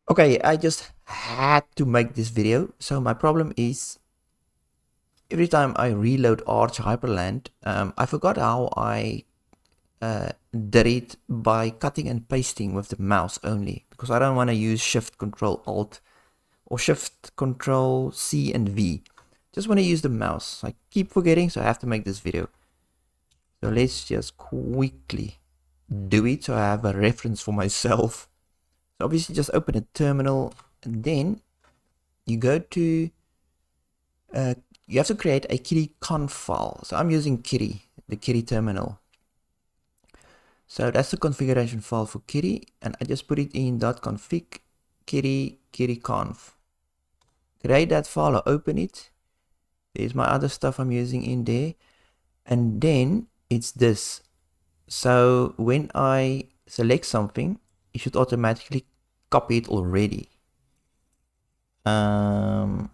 Okay, I just had to make this video. So my problem is every time I reload Arch Hyperland, I forgot how I did it by cutting and pasting with the mouse only, because I don't want to use Shift Control Alt or Shift Control C and V. Just want to use the mouse. I keep forgetting, so I have to make this video. So let's just quickly do it so I have a reference for myself. So obviously just open a terminal and then you go to you have to create a kitty.conf file. So I'm using kitty, the kitty terminal. So that's the configuration file for kitty, and I just put it in .config kitty.conf. Create that file or open it. There's my other stuff I'm using in there, and then it's this. So when I select something, it should automatically copy it already. Should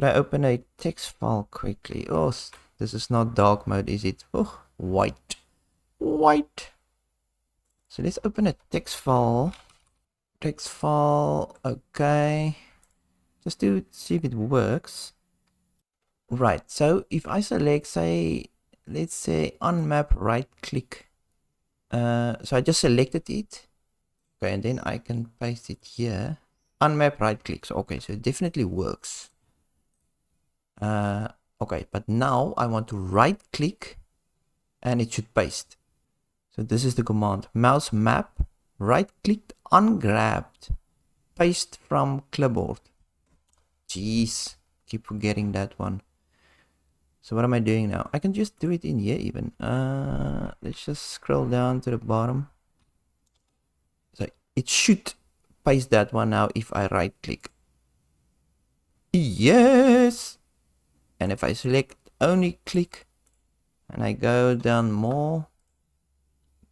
I open a text file quickly? Oh, this is not dark mode, is it? Oh, white. So let's open a text file. Okay. Just to see if it works. Right, so if I select, say, let's say unmap, right click. So I just selected it. Okay, and then I can paste it here. Unmap, right click. So, okay, so it definitely works. Okay, but now I want to right click and it should paste. So this is the command: mouse map, right clicked, ungrabbed, paste from clipboard. Jeez, keep forgetting that one. So what am I doing now? I can just do it in here even. Let's just scroll down to the bottom. So it should paste that one now if I right click. Yes! And if I select only click and I go down more,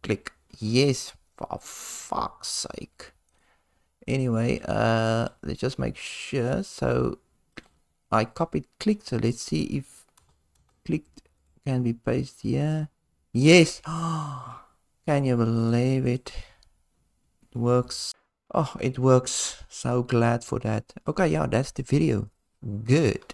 click. Yes, for fuck's sake. Anyway, let's just make sure. So I copied click. So let's see if clicked can be pasted here. Yes. Can you believe it? It works. Oh, it works. So glad for that. Okay, yeah, that's the video. Good.